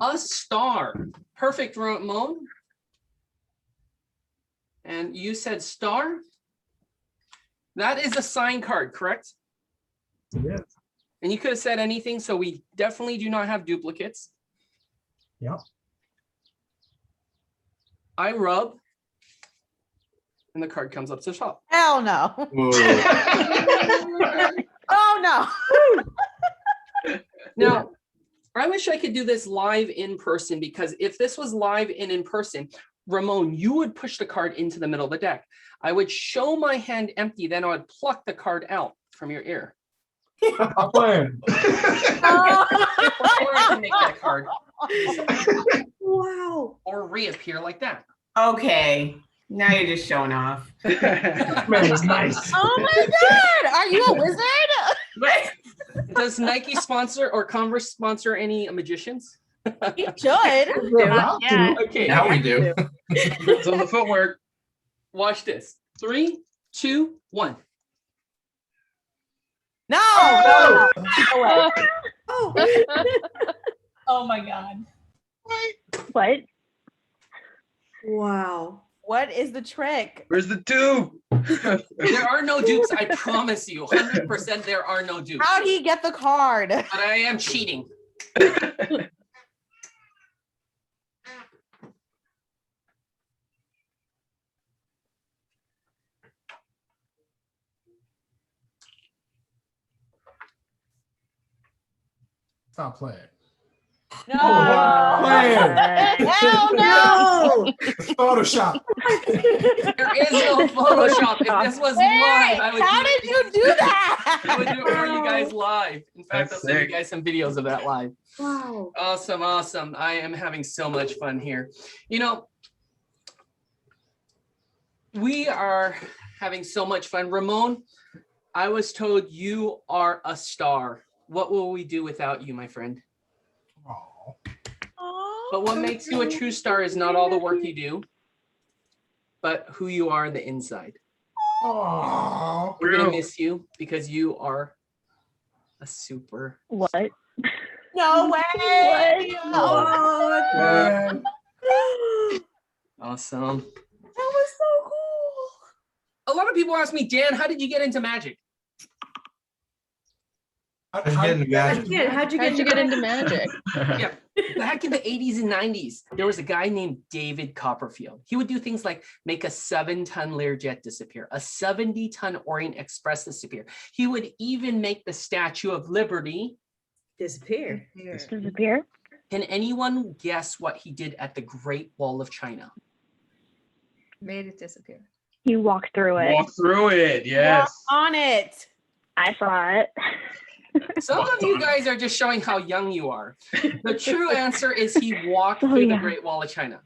A star. Perfect, Ramon. And you said star? That is a sign card, correct? Yes. And you could have said anything, so we definitely do not have duplicates. Yep. I rub, and the card comes up to the top. Hell no. Oh no. Now, I wish I could do this live in person, because if this was live and in person, Ramon, you would push the card into the middle of the deck. I would show my hand empty, then I would pluck the card out from your ear. I'm playing. Or I can make that card Wow. or reappear like that. Okay, now you're just showing off. Man, it's nice. Oh my God. Are you a wizard? Does Nike sponsor or Converse sponsor any magicians? You should. We're about Yeah. to. Okay, Now we do. so the footwork. Watch this. 3, 2, 1. No. Oh! No. Oh. Oh my God. What? Wow. What is the trick? Where's the tube? There are no dupes, I promise you. 100% there are no dupes. How do you get the card? But I am cheating. Stop playing. No. Playing. Hell no. No. It's Photoshop. There is no Photoshop. If this was live, I would How do did it. you do that? I would do it for you guys live. In fact, That's I'll send you sick. guys some videos of that live. Wow. Awesome, awesome. I am having so much fun here. You know, we are having so much fun. Ramon, I was told you are a star. What will we do without you, my friend? Oh. But what makes you a true star is not all the work you do, but who you are on the inside. Oh. We're going to miss you because you are a super. What? No way. Oh, Man. Awesome. That was so cool. A lot of people ask me, Dan, how did you get into magic? How'd How'd you get into magic? How'd you How'd you get into magic? Yeah, back in the 80s and 90s, there was a guy named David Copperfield. He would do things like make a 7-ton Learjet disappear, a 70-ton Orient Express disappear. He would even make the Statue of Liberty. disappear. Disappear? Can anyone guess what he did at the Great Wall of China? Made it disappear. You walked through it. Walk through it. Yes. On it. I saw it. Some of you guys are just showing how young you are. The true answer is he walked through the yeah. Great Wall of China.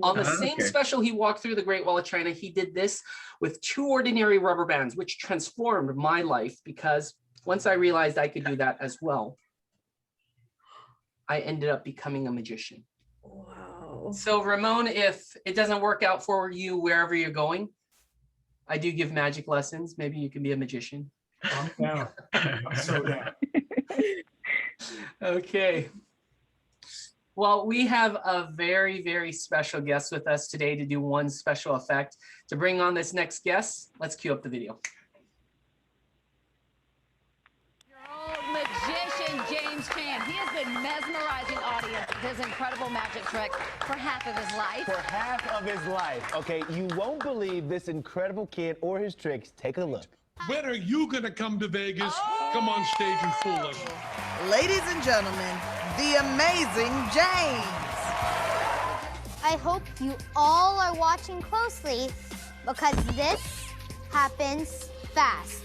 On the same Okay. special he walked through the Great Wall of China, he did this with 2 ordinary rubber bands, which transformed my life because once I realized I could do that as well, I ended up becoming a magician. Wow. So Ramon, if it doesn't work out for you wherever you're going, I do give magic lessons. Maybe you can be a magician. I'm down. I'm so down. Okay. Well, we have a very, very special guest with us today to do one special effect. To bring on this next guest, let's cue up the video. Your old magician, James Chan. He has been mesmerizing audience with his incredible magic trick for half of his life. For half of his life. Okay, you won't believe this incredible kid or his tricks. Take a look. When are you gonna come to Vegas? Come on stage and fool us. Ladies and gentlemen, the amazing James. I hope you all are watching closely because this happens fast.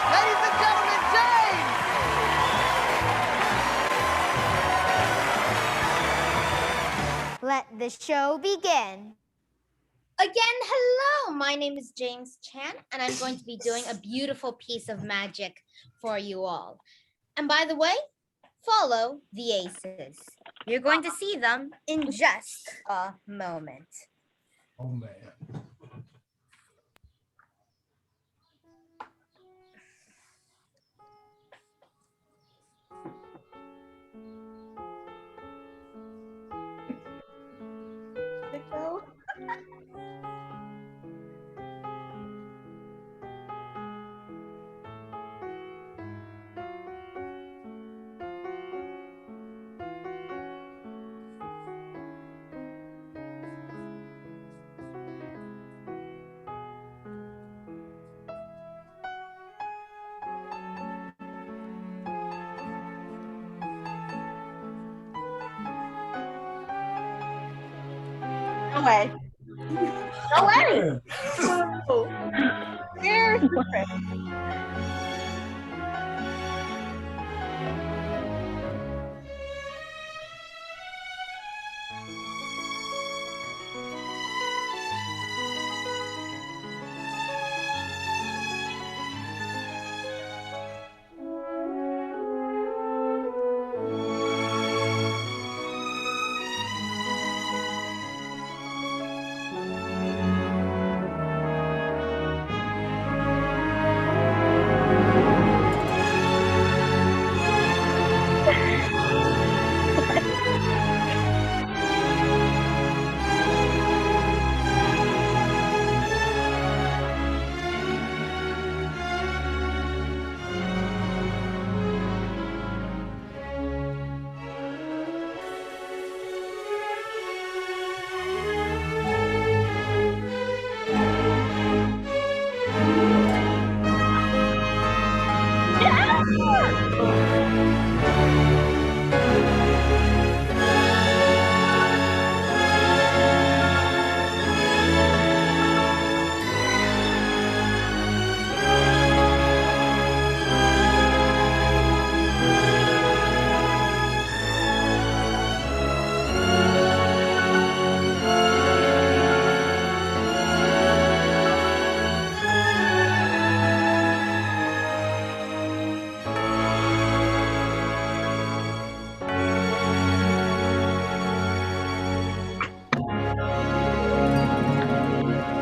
Ladies and gentlemen, James. Let the show begin. Again, hello. My name is James Chan, and I'm going to be doing a beautiful piece of magic for you all. And by the way, follow the aces. You're going to see them in just a moment. Oh, man. No way. No way. Oh. There's secret.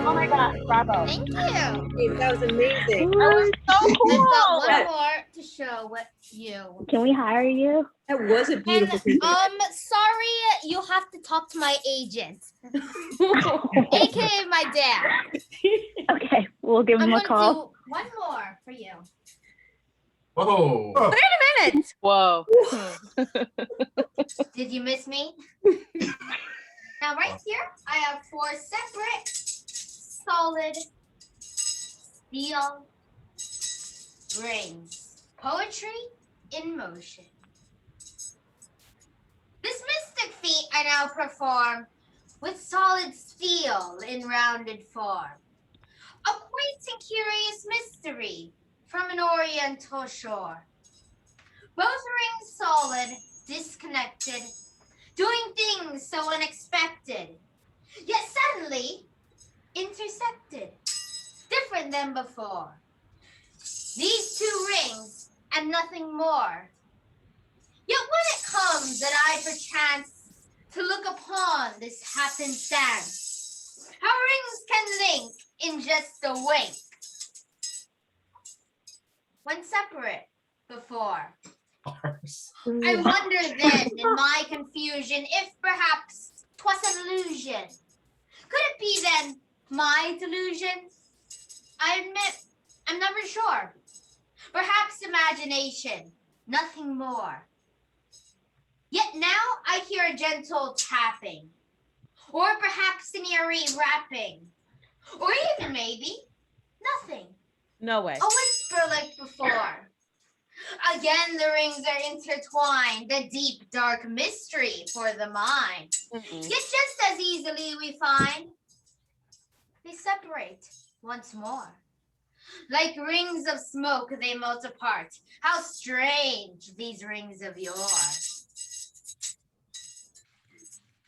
Oh my God, bravo. Thank you. Hey, that was amazing. That was so I've cool. got one That- more to show what you. Can we hire you? That was a And beautiful piece. sorry, you have to talk to my agent, aka my dad. Okay, we'll give I'm him a gonna call. do one more for you. Oh. Oh, Minutes. Whoa. Did you miss me? Now right here, I have 4 separate solid steel rings. Poetry in motion. This mystic feat I now perform with solid steel in rounded form. A quaint and curious mystery from an oriental shore. Both rings solid, disconnected, doing things so unexpected, yet suddenly intersected, different than before. These 2 rings and nothing more. Yet when it comes that I perchance to look upon this happenstance, how rings can link in just a wink, when separate before. I wonder then, in my confusion, if perhaps 'twas an illusion. Could it be then my delusion? I admit, I'm never sure. Perhaps imagination, nothing more. Yet now I hear a gentle tapping, or perhaps an eerie rapping, or even maybe nothing. No way. A whisper like before. Again, the rings are intertwined, the deep, dark mystery for the mind. Yet just as easily we find they separate once more. Like rings of smoke, they melt apart. How strange these rings of yore.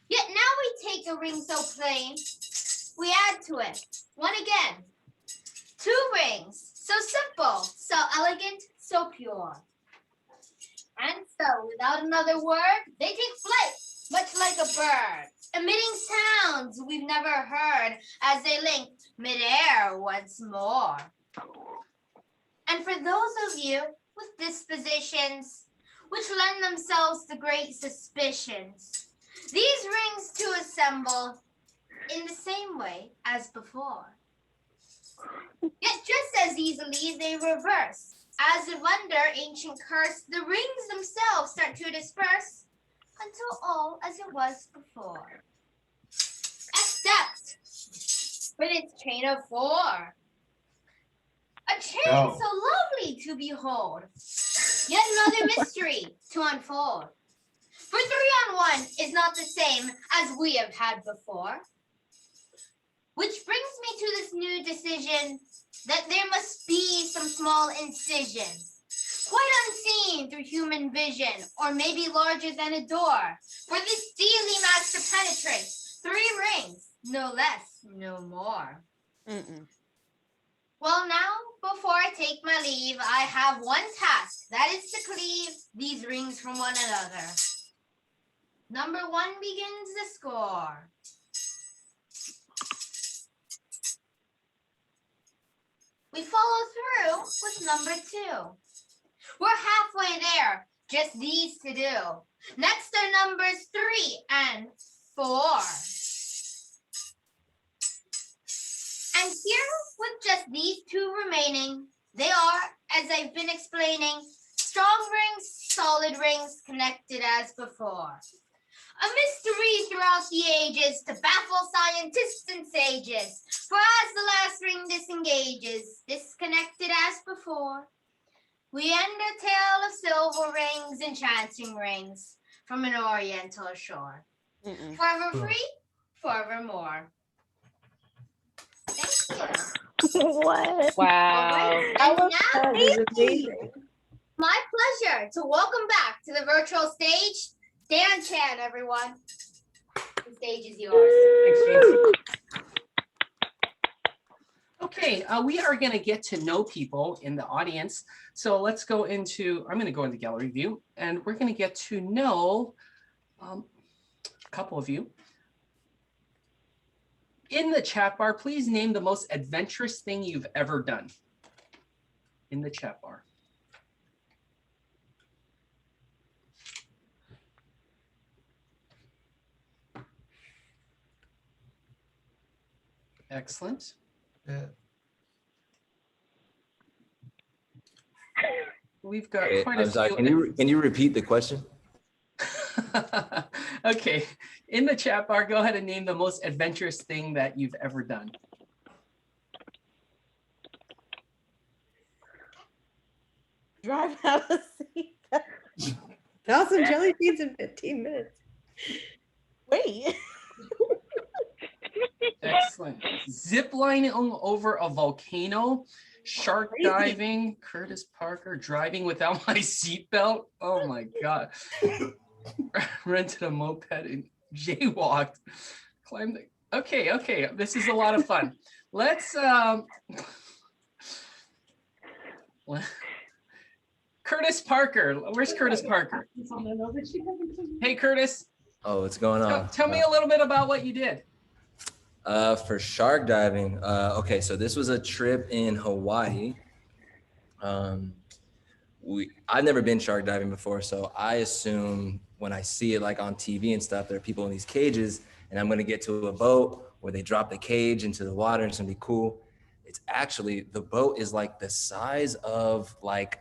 Yet now we take a ring so plain, we add to it one again. 2 rings, so simple, so elegant, so pure. And so, without another word, they take flight, much like a bird, emitting sounds we've never heard as they link midair once more. And for those of you with dispositions which lend themselves to great suspicions, these rings to assemble in the same way as before. Yet just as easily they reverse. As if under ancient curse, the rings themselves start to disperse until all as it was before. Except with its chain of 4. A chain No. so lovely to behold. Yet another mystery to unfold. For 3-on-1 is not the same as we have had before. Which brings me to this new decision that there must be some small incision, quite unseen through human vision, or maybe larger than a door, for this steely match to penetrate 3 rings, no less, no more. Well, now, before I take my leave, I have one task, that is to cleave these rings from one another. Number 1 begins the score. We follow through with number 2. We're halfway there, just these to do. Next are numbers 3 and 4. And here, with just these 2 remaining, they are, as I've been explaining, strong rings, solid rings, connected as before. A mystery throughout the ages to baffle scientists and sages. For as the last ring disengages, disconnected as before, we end a tale of silver rings, enchanting rings, from an oriental shore. Forever free, forevermore. Thank you. What? All Wow. right, and now, That is amazing. my pleasure to welcome back to the virtual stage, Dan Chan, everyone. The stage is yours. Thanks, James. Okay, we are going to get to know people in the audience. So let's go into, I'm going to go into gallery view, and we're going to get to know a couple of you. In the chat bar, please name the most adventurous thing you've ever done. In the chat bar. Excellent. We've got quite a I'm sorry, few. can you repeat the question? Okay, in the chat bar, go ahead and name the most adventurous thing that you've ever done. Drive out of seat. Toss some jelly beans in 15 minutes. Wait. Excellent. Zip lining over a volcano, shark Crazy. diving, Curtis Parker, driving without my seatbelt. Oh my God. Rented a moped and jaywalked. Climbed the, okay. This is a lot of fun. Let's Curtis Parker. Where's Curtis Parker? Hey Curtis. Oh, what's going on? Tell me a little bit about what you did. For shark diving, okay, so this was a trip in Hawaii. I've never been shark diving before, so I assume when I see it like on TV and stuff, there are people in these cages, and I'm gonna get to a boat where they drop the cage into the water and it's gonna be cool. It's actually, the boat is like the size of like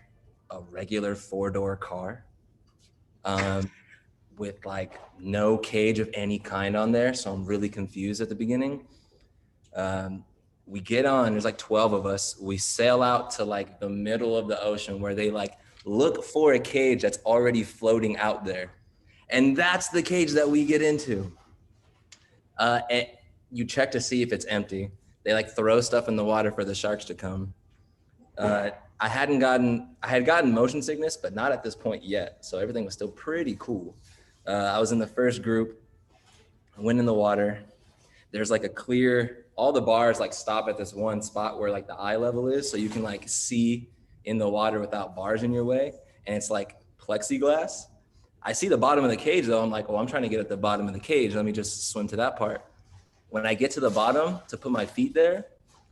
a regular 4-door car. With like no cage of any kind on there. So I'm really confused at the beginning. We get on, there's like 12 of us. We sail out to like the middle of the ocean where they like look for a cage that's already floating out there. And that's the cage that we get into. And you check to see if it's empty. They like throw stuff in the water for the sharks to come. I had gotten motion sickness, but not at this point yet. So everything was still pretty cool. I was in the first group. I went in the water. There's like a clear, all the bars like stop at this one spot where like the eye level is. So you can like see in the water without bars in your way. And it's like plexiglass. I see the bottom of the cage though. I'm like, well, I'm trying to get at the bottom of the cage. Let me just swim to that part. When I get to the bottom to put my feet there,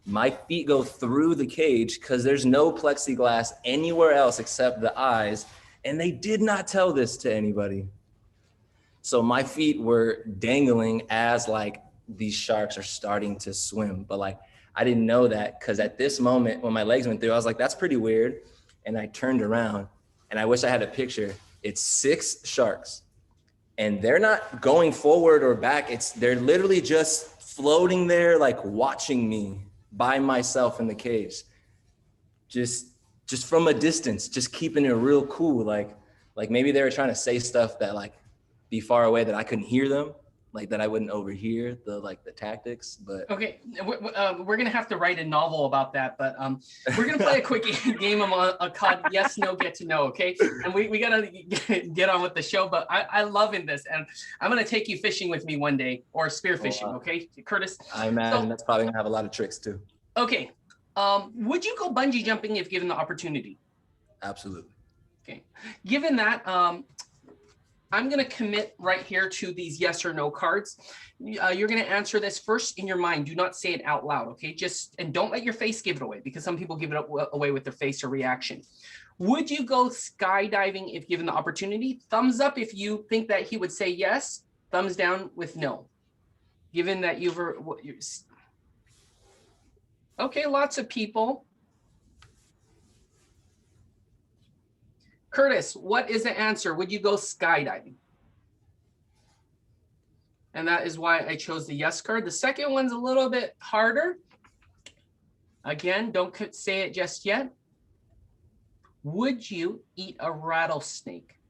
my feet go through the cage because there's no plexiglass anywhere else except the eyes. And they did not tell this to anybody. So my feet were dangling as like these sharks are starting to swim. But like, I didn't know that, because at this moment when my legs went through, I was like, that's pretty weird. And I turned around, and I wish I had a picture. It's 6 sharks, and they're not going forward or back. They're literally just floating there, like watching me by myself in the cage. Just from a distance, just keeping it real cool. Like maybe they were trying to say stuff that like be far away that I couldn't hear them, like that I wouldn't overhear the tactics. But okay, we're gonna have to write a novel about that. But we're gonna play a quick game of called Yes, No, Get to Know. Okay, and we gotta get on with the show. But I love in this, and I'm gonna take you fishing with me one day, or spearfishing. Okay, Curtis. I imagine that's probably gonna have a lot of tricks too. Okay. Would you go bungee jumping if given the opportunity? Absolutely. Okay. Given that, I'm going to commit right here to these yes or no cards. You're going to answer this first in your mind. Do not say it out loud, okay? And don't let your face give it away, because some people give it away with their face or reaction. Would you go skydiving if given the opportunity? Thumbs up if you think that he would say yes. Thumbs down with no. Given that okay, lots of people. Curtis, what is the answer? Would you go skydiving? And that is why I chose the yes card. The second one's a little bit harder. Again, don't say it just yet. Would you eat a rattlesnake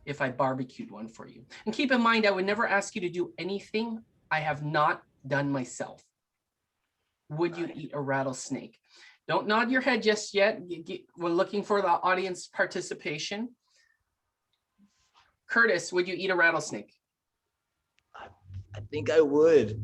if I barbecued one for you? And keep in mind, I would never ask you to do anything I have not done myself. Would you eat a rattlesnake? Don't nod your head just yet. We're looking for the audience participation. Curtis, would you eat a rattlesnake? I think I would.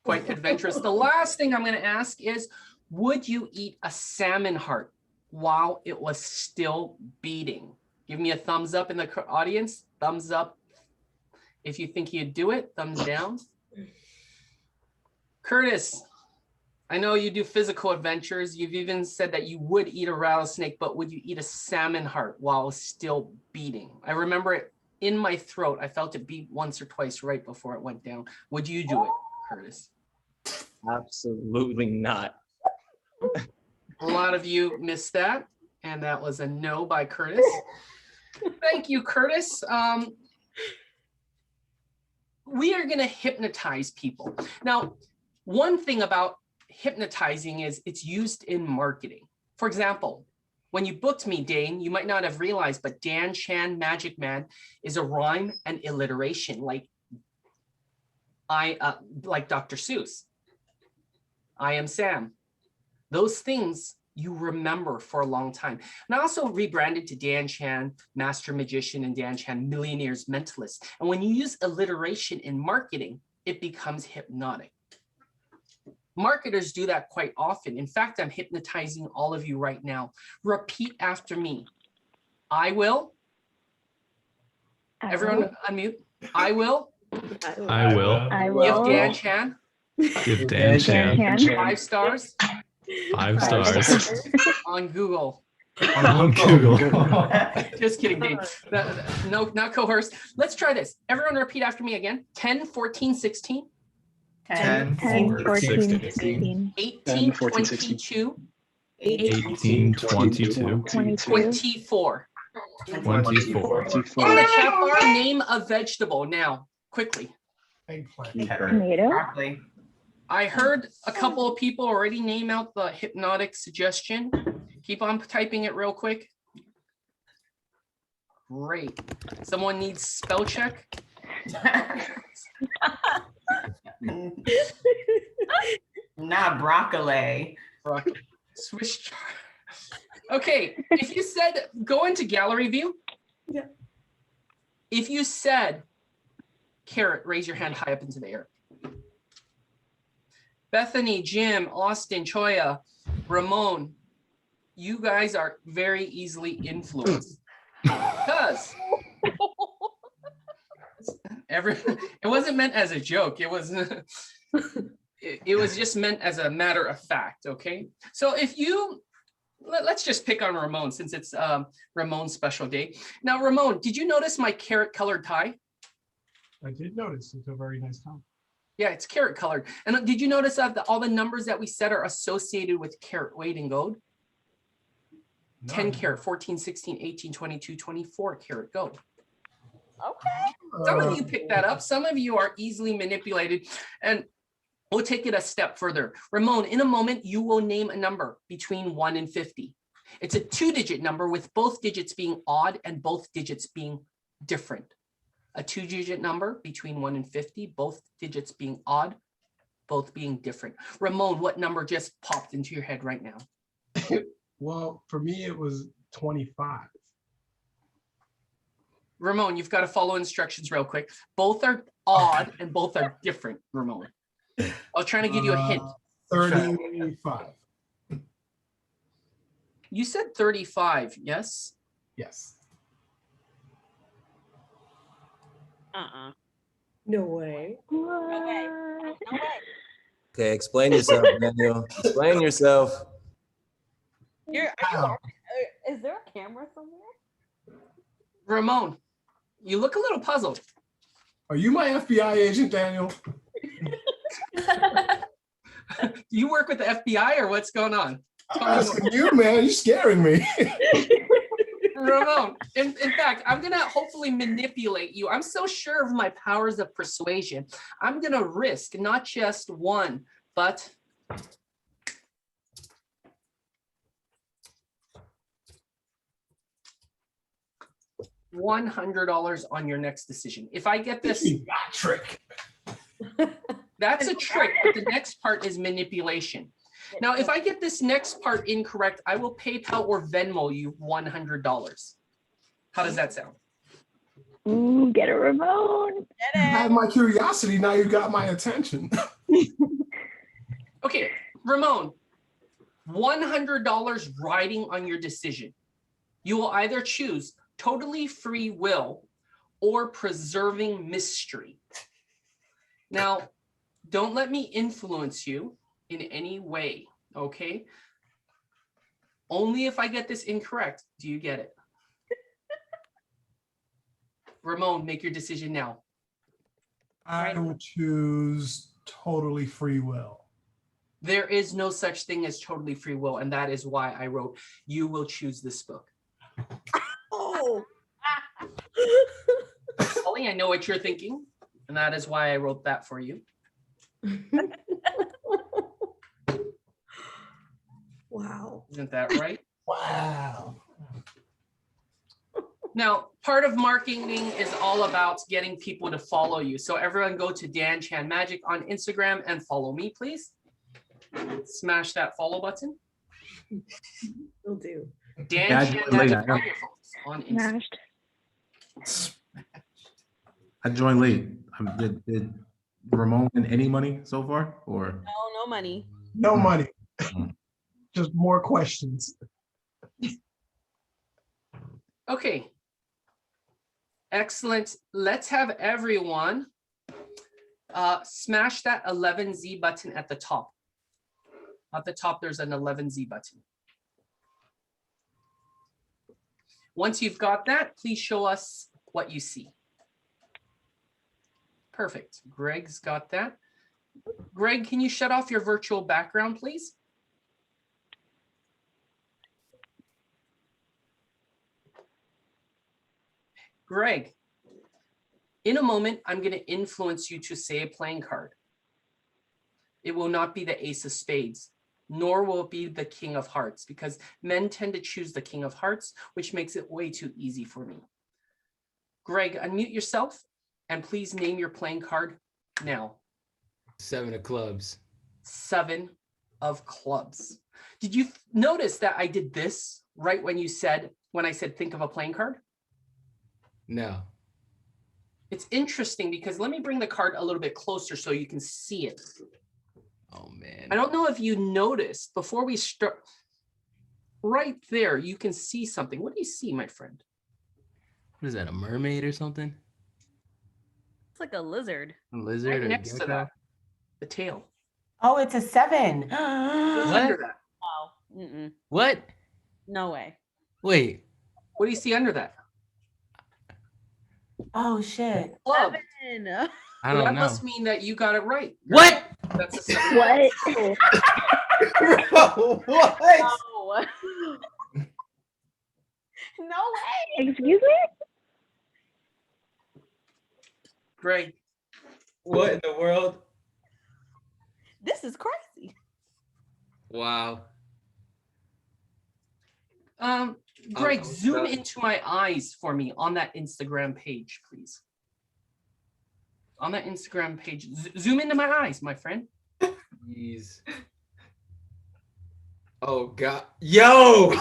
Quite adventurous. The last thing I'm going to ask is, would you eat a salmon heart while it was still beating? Give me a thumbs up in the audience. Thumbs up if you think you'd do it. Thumbs down. Curtis, I know you do physical adventures. You've even said that you would eat a rattlesnake, but would you eat a salmon heart while still beating? I remember it in my throat. I felt it beat once or twice right before it went down. Would you do it, Curtis? Absolutely not. A lot of you missed that, and that was a no by Curtis. Thank you, Curtis. We are going to hypnotize people. Now, one thing about hypnotizing is it's used in marketing. For example, when you booked me, Dane, you might not have realized, but Dan Chan Magic Man is a rhyme and alliteration, like Dr. Seuss. I am Sam. Those things you remember for a long time. And I also rebranded to Dan Chan Master Magician and Dan Chan Millionaires Mentalist. And when you use alliteration in marketing, it becomes hypnotic. Marketers do that quite often. In fact, I'm hypnotizing all of you right now. Repeat after me. I will. Everyone unmute. I will. I will. I will. Give Dan Chan. Give Dan Chan 5 stars. 5 stars. On Google. On Google. Just kidding, Dave. No, not coerced. Let's try this. Everyone repeat after me again. 10, 14, 16. 10, 14, 16. 18, 22. 18, 22. 24. 24. In the chat bar, name a vegetable now, quickly. Tomato. Broccoli. I heard a couple of people already name out the hypnotic suggestion. Keep on typing it real quick. Great. Someone needs spell check. Not broccoli. Swiss chard. Okay, if you said, go into gallery view. Yeah. If you said carrot, raise your hand high up into the air. Bethany, Jim, Austin, Choya, Ramon, you guys are very easily influenced. Because it wasn't meant as a joke. It was just meant as a matter of fact, okay? So if you, let's just pick on Ramon since it's Ramon's special day. Now, Ramon, did you notice my carrot colored tie? I did notice. It's a very nice color. Yeah, it's carat colored. And did you notice that all the numbers that we said are associated with carat weight in gold? 10 carat, 14, 16, 18, 22, 24 carat gold. Okay. Some of you picked that up. Some of you are easily manipulated. And we'll take it a step further. Ramon, in a moment, you will name a number between 1 and 50. It's a 2-digit number with both digits being odd and both digits being different. A 2-digit number between 1 and 50, both digits being odd, both being different. Ramon, what number just popped into your head right now? Well, for me, it was 25. Ramon, you've got to follow instructions real quick. Both are odd and both are different, Ramon. I was trying to give you a hint. 35. You said 35, yes? Yes. No way. Okay, explain yourself, Daniel. Explain yourself. Is there a camera somewhere? Ramon, you look a little puzzled. Are you my FBI agent, Daniel? Do you work with the FBI or what's going on? I'm asking you, man. You're scaring me. Ramon, in fact, I'm going to hopefully manipulate you. I'm so sure of my powers of persuasion. I'm going to risk not just one, but $100 on your next decision. If I get this trick, that's a trick, but the next part is manipulation. Now, if I get this next part incorrect, I will PayPal or Venmo you $100. How does that sound? Ooh, get a Ramon. You had my curiosity. Now you got my attention. Okay, Ramon, $100 riding on your decision. You will either choose totally free will or preserving mystery. Now, don't let me influence you in any way, okay? Only if I get this incorrect do you get it. Ramon, make your decision now. I will choose totally free will. There is no such thing as totally free will, and that is why I wrote, you will choose this book. Oh. Holly, I know what you're thinking, and that is why I wrote that for you. Wow. Isn't that right? Wow. Now, part of marketing is all about getting people to follow you. So everyone go to Dan Chan Magic on Instagram and follow me, please. Smash that follow button. Will do. Dan Chan Magic on Instagram. I joined late. Did Ramon win any money so far, or No money. No money. Just more questions. Okay. Excellent. Let's have everyone smash that 11Z button at the top. At the top, there's an 11Z button. Once you've got that, please show us what you see. Perfect. Greg's got that. Greg, can you shut off your virtual background, please? Greg, in a moment, I'm going to influence you to say a playing card. It will not be the Ace of Spades, nor will it be the King of Hearts, because men tend to choose the King of Hearts, which makes it way too easy for me. Greg, unmute yourself and please name your playing card now. 7 of clubs. 7 of clubs. Did you notice that I did this right when I said think of a playing card? No. It's interesting because let me bring the card a little bit closer so you can see it. Oh man. I don't know if you noticed before we start, right there, you can see something. What do you see, my friend? What is that, a mermaid or something? It's like a lizard. A lizard right or next to gecko? that, the tail. Oh, it's a 7. What's under that? Wow. Mm-mm. What? No way. Wait. What do you see under that? Oh shit. Club. I Well, don't that know. must mean that you got it right. What? That's a 7. What? Bro, what? No. No way. Excuse me? Greg, What in the world? This is crazy. Wow. Greg, I'm zoom done. into my eyes for me on that Instagram page, please. On that Instagram page, zoom into my eyes, my friend. Jeez. Oh God. Yo.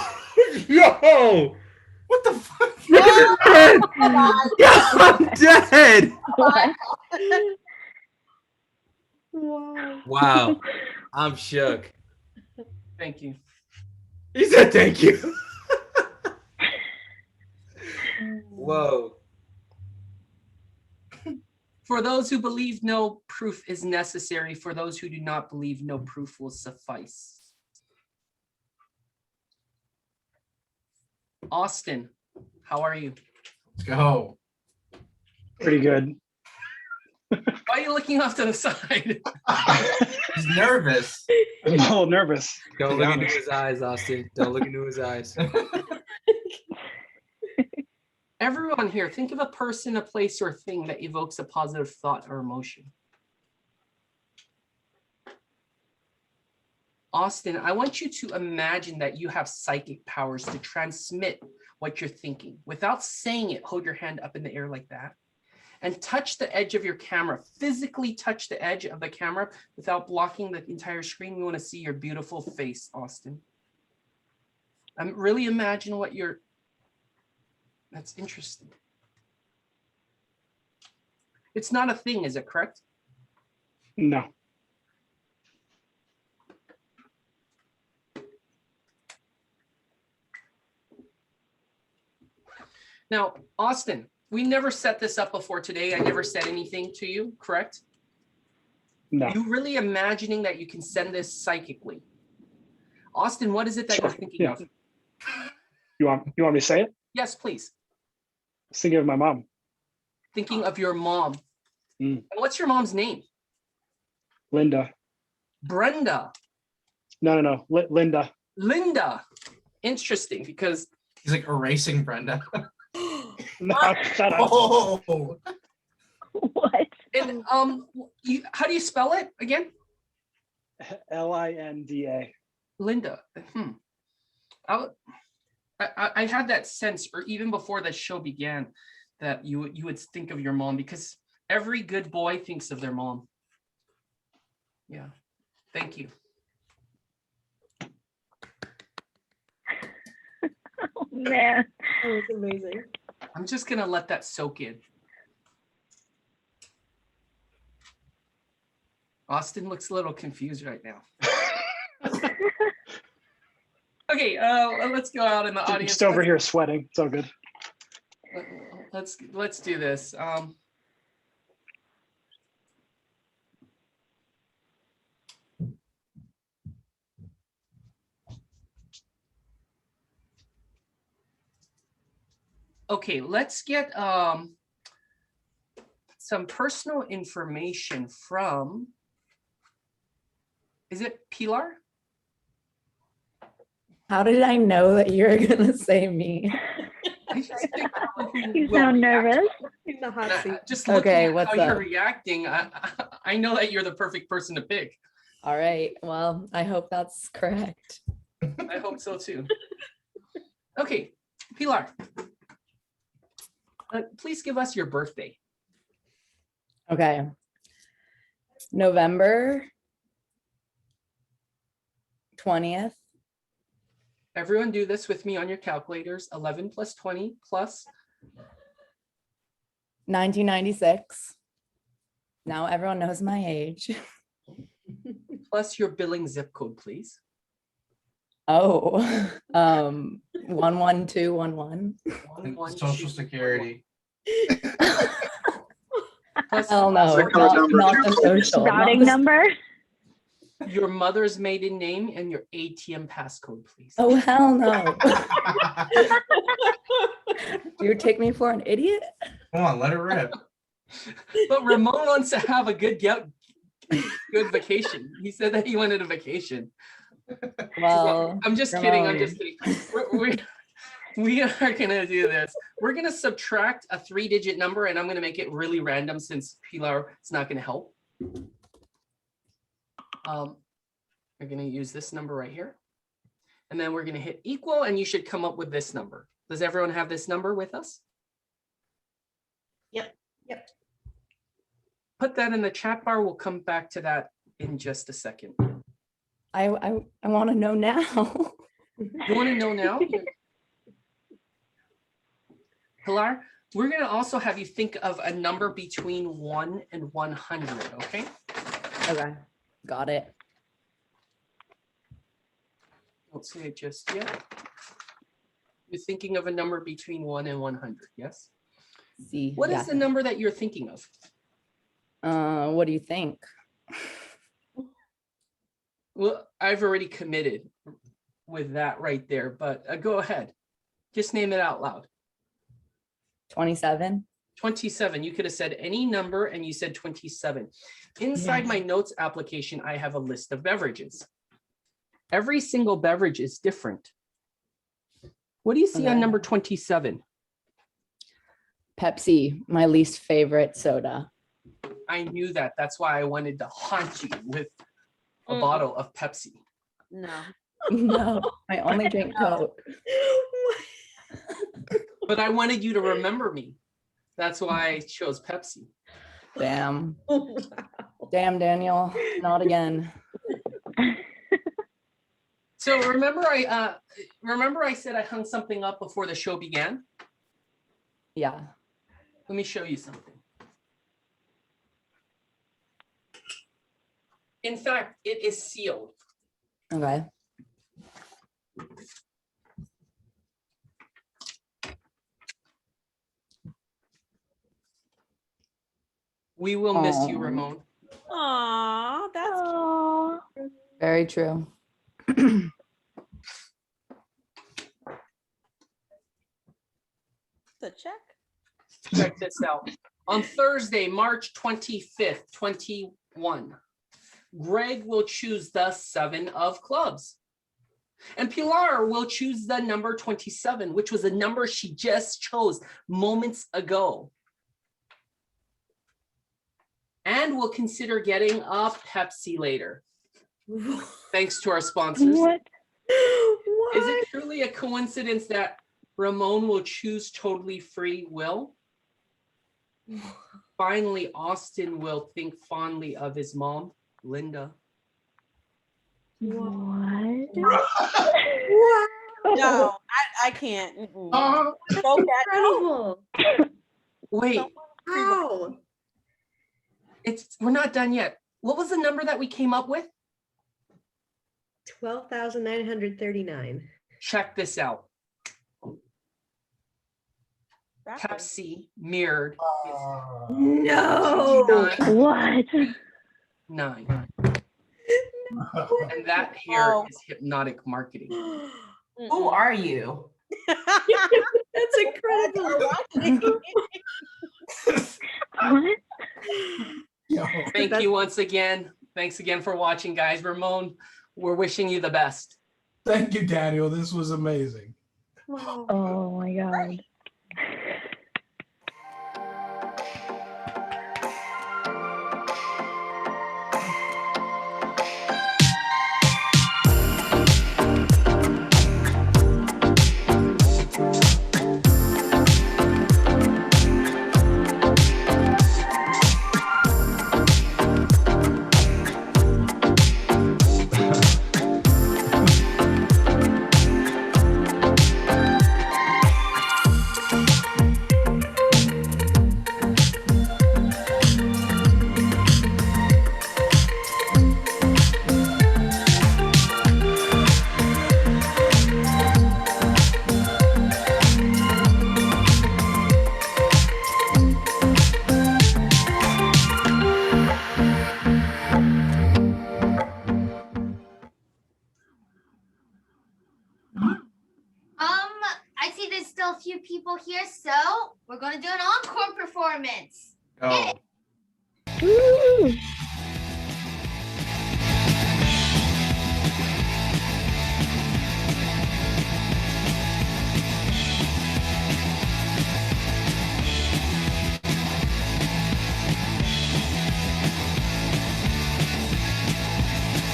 Yo. What the fuck? You're dead. Yo, I'm dead. What? Wow. Wow. I'm shook. Thank you. He said thank you. Whoa. For those who believe, no proof is necessary. For those who do not believe, no proof will suffice. Austin, how are you? Let's go. Pretty good. Why are you looking off to the side? He's nervous. I'm a little nervous. Don't to be look into honest. his eyes, Austin. Don't look into his eyes. Everyone here, think of a person, a place, or thing that evokes a positive thought or emotion. Austin, I want you to imagine that you have psychic powers to transmit what you're thinking. Without saying it, hold your hand up in the air like that and touch the edge of your camera. Physically touch the edge of the camera without blocking the entire screen. We want to see your beautiful face, Austin. Really imagine what you're... That's interesting. It's not a thing, is it correct? No. Now, Austin, we never set this up before today. I never said anything to you, correct? No. You really imagining that you can send this psychically. Austin, what is it that Sure, you're thinking yeah. of? You want me to say it? Yes, please. I was thinking of my mom. Thinking of your mom. Mm. And what's your mom's name? Linda. Brenda. No. Linda. Linda. Interesting, because He's like erasing Brenda. No, shut up. Oh. What? and how do you spell it again? Linda. Linda. I had that sense, or even before the show began, that you would think of your mom, because every good boy thinks of their mom. Yeah. Thank you. Oh, man. That was amazing. I'm just gonna let that soak in. Austin looks a little confused right now. Okay, let's go out in the audience. Just over here sweating. It's all good. Let's do this. Okay, let's get some personal information from, is it Pilar? How did I know that you were gonna say me? I just think You sound nervous. In the hot seat. just looking Okay, at what's how you're up? reacting, I know that you're the perfect person to pick. All right. Well, I hope that's correct. I hope so too. Okay, Pilar, please give us your birthday. Okay. November 20th. Everyone do this with me on your calculators. 11 plus 20 plus 1996. Now everyone knows my age. plus your billing zip code, please. Oh, 11211. Social Security. Plus Hell no, not the social. Routing not the- number? your mother's maiden name and your ATM passcode, please. Oh, hell no. Do you take me for an idiot? Come on, let it rip. But Ramon wants to have a good vacation. He said that he wanted a vacation. Well, I'm just kidding. I'm just kidding. We are gonna do this. We're gonna subtract a 3-digit number, and I'm gonna make it really random since Pilar is not gonna help. We're gonna use this number right here, and then we're gonna hit equal, and you should come up with this number. Does everyone have this number with us? Yep. Put that in the chat bar. We'll come back to that in just a second. I want to know now. You want to know now? Pilar, we're going to also have you think of a number between 1 and 100, okay? Okay, got it. Don't say it just yet. You're thinking of a number between 1 and 100, yes? See. What is the number that you're thinking of? What do you think? Well, I've already committed with that right there, but go ahead. Just name it out loud. 27. 27. You could have said any number and you said 27. Inside my notes application, I have a list of beverages. Every single beverage is different. What do you see on number 27? Pepsi, my least favorite soda. I knew that. That's why I wanted to haunt you with a bottle of Pepsi. No. No, I only drink Coke. But I wanted you to remember me. That's why I chose Pepsi. Damn. Damn, Daniel. Not again. So remember I said I hung something up before the show began? Yeah. Let me show you something. In fact, it is sealed. Okay. We will miss you, Ramon. Aw, that's Very true. the check. Check this out. On Thursday, March 25th, 21, Greg will choose the 7 of clubs. And Pilar will choose the number 27, which was the number she just chose moments ago. And we'll consider getting a Pepsi later. Thanks to our sponsors. What? Is it truly a coincidence that Ramon will choose totally free will? Finally, Austin will think fondly of his mom, Linda. What? No, I can't. Wait. How? We're not done yet. What was the number that we came up with? 12,939. Check this out. Pepsi mirrored is No. 59. What? 9. And that here is hypnotic marketing. Who are you? That's incredible. What? Thank you once again. Thanks again for watching, guys. Ramon, we're wishing you the best. Thank you, Daniel. This was amazing. Oh my God. I see there's still a few people here, so we're going to do an encore performance. Oh. Woo!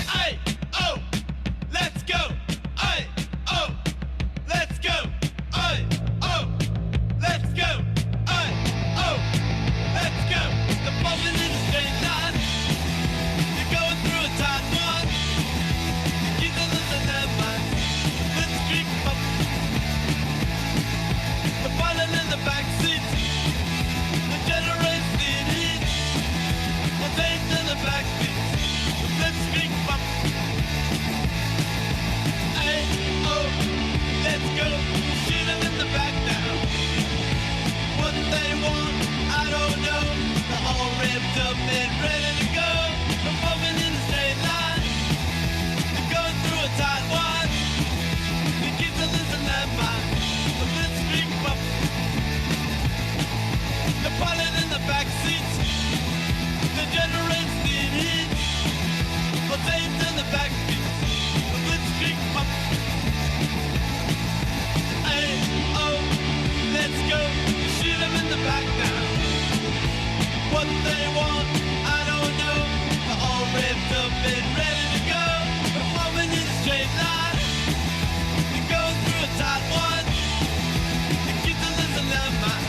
Aye, oh, let's go. Aye, oh, let's go. Aye, oh, let's go. Aye, oh, let's go. The bumping in the straight line. You're going through a tight one. You don't listen to mine. Let's creep up. The pilot in the back seat. The generator in heat. The tape in the back seat. Let's speak up. Hey, oh, let's go. Shoot them in the back now. What they want, I don't know. They're all ripped up and ready to go. They're moving in a straight line. They're going through a tight one. They keep to listen to mine. Let's speak up. The pilot in the back seat. The generator's in heat. The tape's in the back seat. Let's speak up. Hey, oh, let's go. Shoot them in the back now. What they want, I don't know. They're all ripped up and ready to go. They're moving in a straight line. They're going through a tight one. They keep to listen to mine.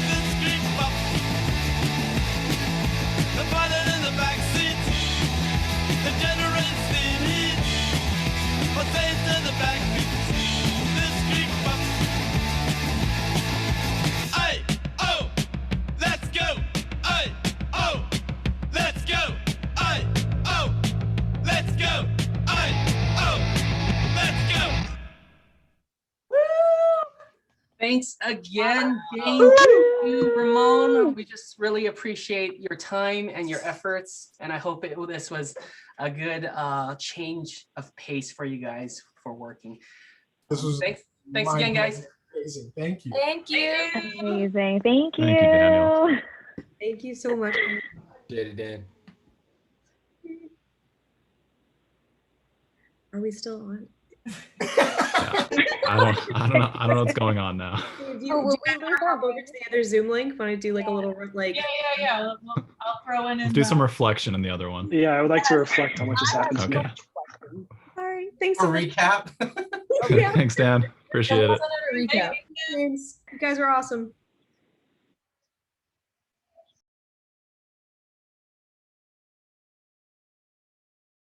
Let's speak up. The pilot in the back seat. The generator's in heat. But they's in the back seat. Let's speak up. Aye, oh, let's go. Aye, oh, let's go. Aye, oh, let's go. Aye, oh, let's go. Thanks again, James, you, Ramon. We just really appreciate your time and your efforts, and I hope this was a good change of pace for you guys for working. This was Thanks again, guys. amazing. Thank you. Thank you. Amazing. Thank you. Thank you, Daniel. Thank you so much. Dan. Are we still on? I don't know what's going on now. Do you want to hop over to the other Zoom link when I do like a little like? Yeah. I'll throw in. Let's do some reflection in the other one. Yeah, I would like to reflect on what just happened. Okay. All right, thanks. A recap. Thanks, Dan. Appreciate it. Recap. Thanks. You guys are awesome.